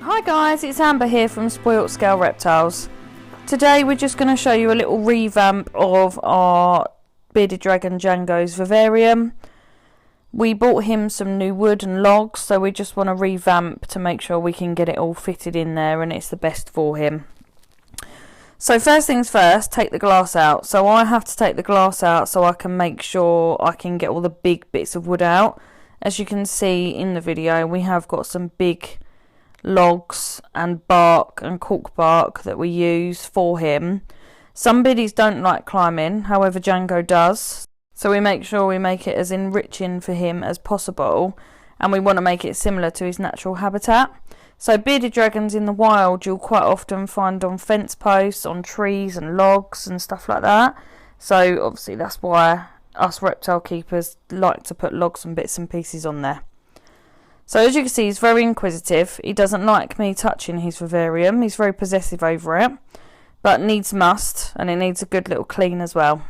Hi guys, it's Amber here from Spoilt Scale Reptiles. Today we're just going to show you a little revamp of our Bearded Dragon Django's Vivarium. We bought him some new wood and logs, so we just want to revamp to make sure we can get it all fitted in there and it's the best for him. So first things first, take the glass out. So I have to take the glass out so I can make sure I can get all the big bits of wood out. As you can see in the video, we have got some big logs and bark and cork bark that we use for him. Some biddies don't like climbing, however Django does, so we make sure we make it as enriching for him as possible, and we want to make it similar to his natural habitat. So bearded dragons in the wild you'll quite often find on fence posts, on trees and logs and stuff like that, so obviously that's why us reptile keepers like to put logs and bits and pieces on there. So as you can see, he's very inquisitive. He doesn't like me touching his vivarium. He's very possessive over it, but needs must, and it needs a good little clean as well.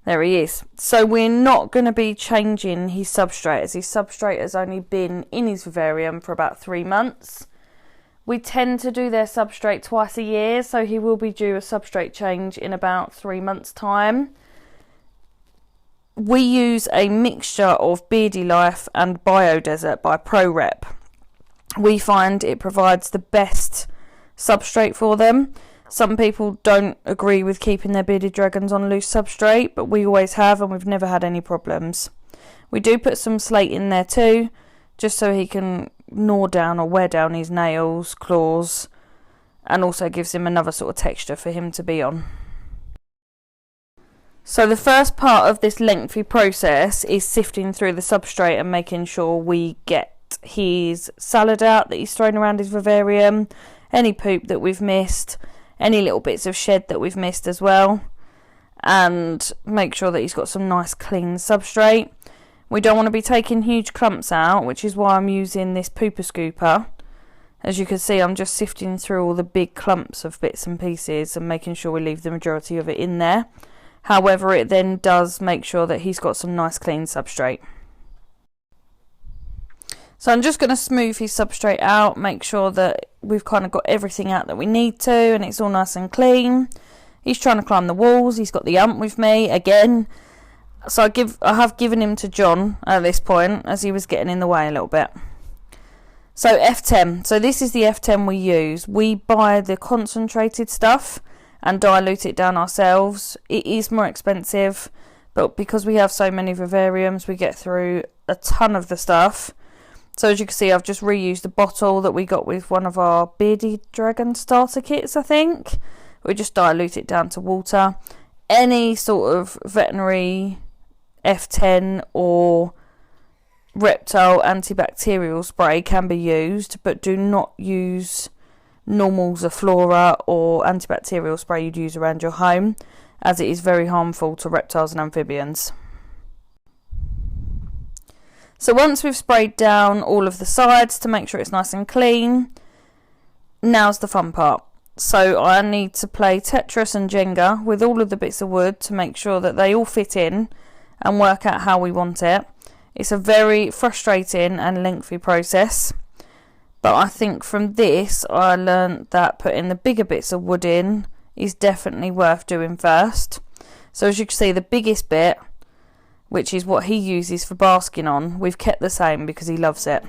There he is. So we're not going to be changing his substrate, as his substrate has only been in his vivarium for about 3 months. We tend to do their substrate twice a year, so he will be due a substrate change in about 3 months' time. We use a mixture of Beardy Life and Biodesert by Rep. We find it provides the best substrate for them. Some people don't agree with keeping their bearded dragons on loose substrate, but we always have, and we've never had any problems. We do put some slate in there too, just so he can gnaw down or wear down his nails, claws, and also gives him another sort of texture for him to be on. So the first part of this lengthy process is sifting through the substrate and making sure we get his salad out that he's thrown around his vivarium, any poop that we've missed, any little bits of shed that we've missed as well, and make sure that he's got some nice clean substrate. We don't want to be taking huge clumps out, which is why I'm using this pooper scooper. As you can see, I'm just sifting through all the big clumps of bits and pieces and making sure we leave the majority of it in there. However, it then does make sure that he's got some nice clean substrate. So I'm just going to smooth his substrate out, make sure that we've kind of got everything out that we need to, and it's all nice and clean. He's trying to climb the walls. He's got the ump with me again. So I have given him to John at this point, as he was getting in the way a little bit. So F10. So this is the F10 we use. We buy the concentrated stuff and dilute it down ourselves. It is more expensive, but because we have so many vivariums, we get through a ton of the stuff. So as you can see, I've just reused the bottle that we got with one of our Bearded Dragon starter kits, I think. We just dilute it down to water. Any sort of veterinary F10 or reptile antibacterial spray can be used, but do not use normal Zaflora or antibacterial spray you'd use around your home, as it is very harmful to reptiles and amphibians. So once we've sprayed down all of the sides to make sure it's nice and clean, now's the fun part. So I need to play Tetris and Jenga with all of the bits of wood to make sure that they all fit in and work out how we want it. It's a very frustrating and lengthy process, but I think from this I learned that putting the bigger bits of wood in is definitely worth doing first. So as you can see, the biggest bit, which is what he uses for basking on, we've kept the same because he loves it.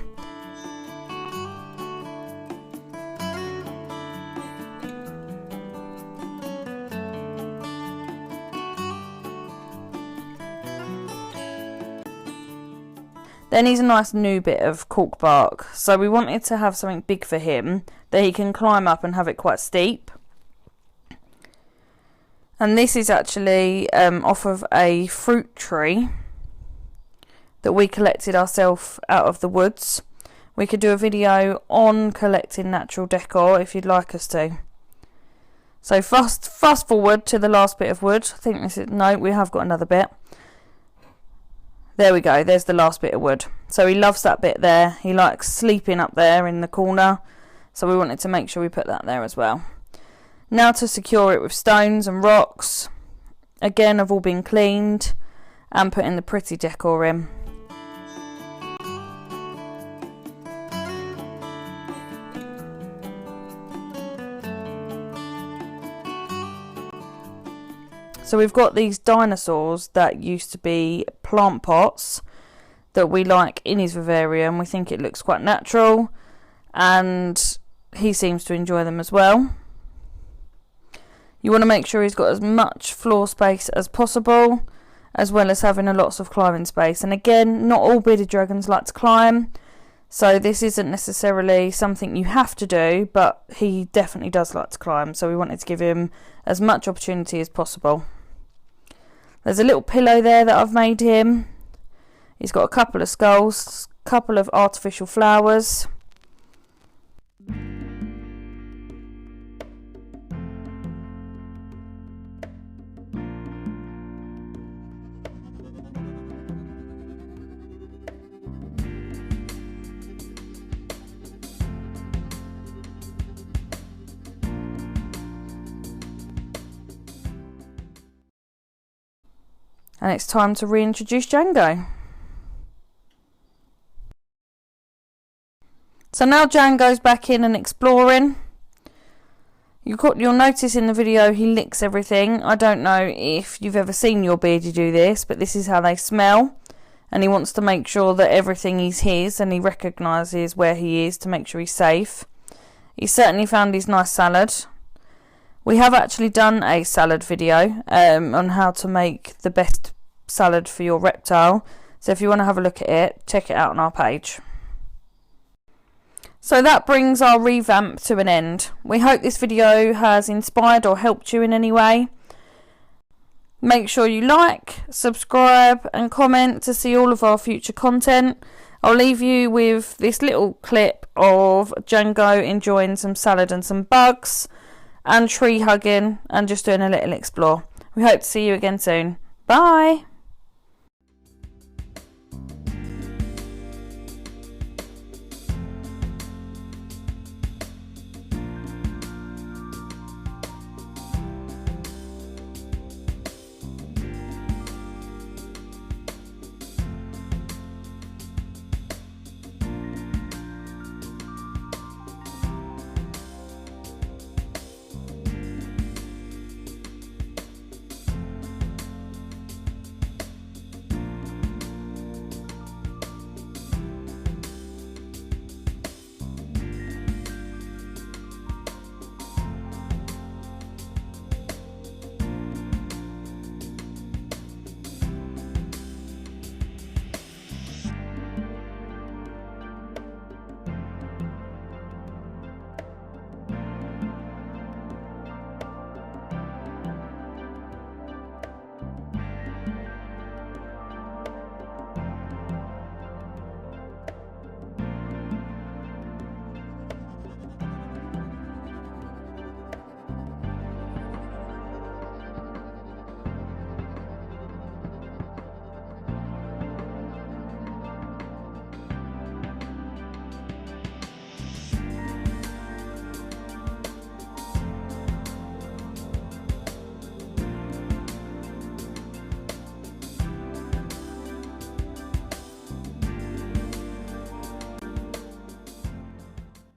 Then he's a nice new bit of cork bark, so we wanted to have something big for him that he can climb up and have it quite steep. And this is actually off of a fruit tree that we collected ourselves out of the woods. We could do a video on collecting natural decor if you'd like us to. So fast forward to the last bit of wood. I think this is, no, we have got another bit. There we go, there's the last bit of wood. So he loves that bit there. He likes sleeping up there in the corner. So we wanted to make sure we put that there as well. Now to secure it with stones and rocks. Again, have all been cleaned. and putting the pretty decor in. So we've got these dinosaurs that used to be plant pots that we like in his vivarium. We think it looks quite natural and he seems to enjoy them as well. You want to make sure he's got as much floor space as possible, as well as having a lots of climbing space. And again, not all bearded dragons like to climb, so this isn't necessarily something you have to do, but he definitely does like to climb, so we wanted to give him as much opportunity as possible. There's a little pillow there that I've made him. He's got a couple of skulls, a couple of artificial flowers. And it's time to reintroduce Django. So now Django's back in and exploring. You'll notice in the video he licks everything. I don't know if you've ever seen your beardie do this, but this is how they smell. And he wants to make sure that everything is his, and he recognises where he is to make sure he's safe. He certainly found his nice salad. We have actually done a salad video on how to make the best salad for your reptile. So if you want to have a look at it, check it out on our page. So that brings our revamp to an end. We hope this video has inspired or helped you in any way. Make sure you like, subscribe and comment to see all of our future content. I'll leave you with this little clip of Django enjoying some salad and some bugs, and tree hugging and just doing a little explore. We hope to see you again soon. Bye!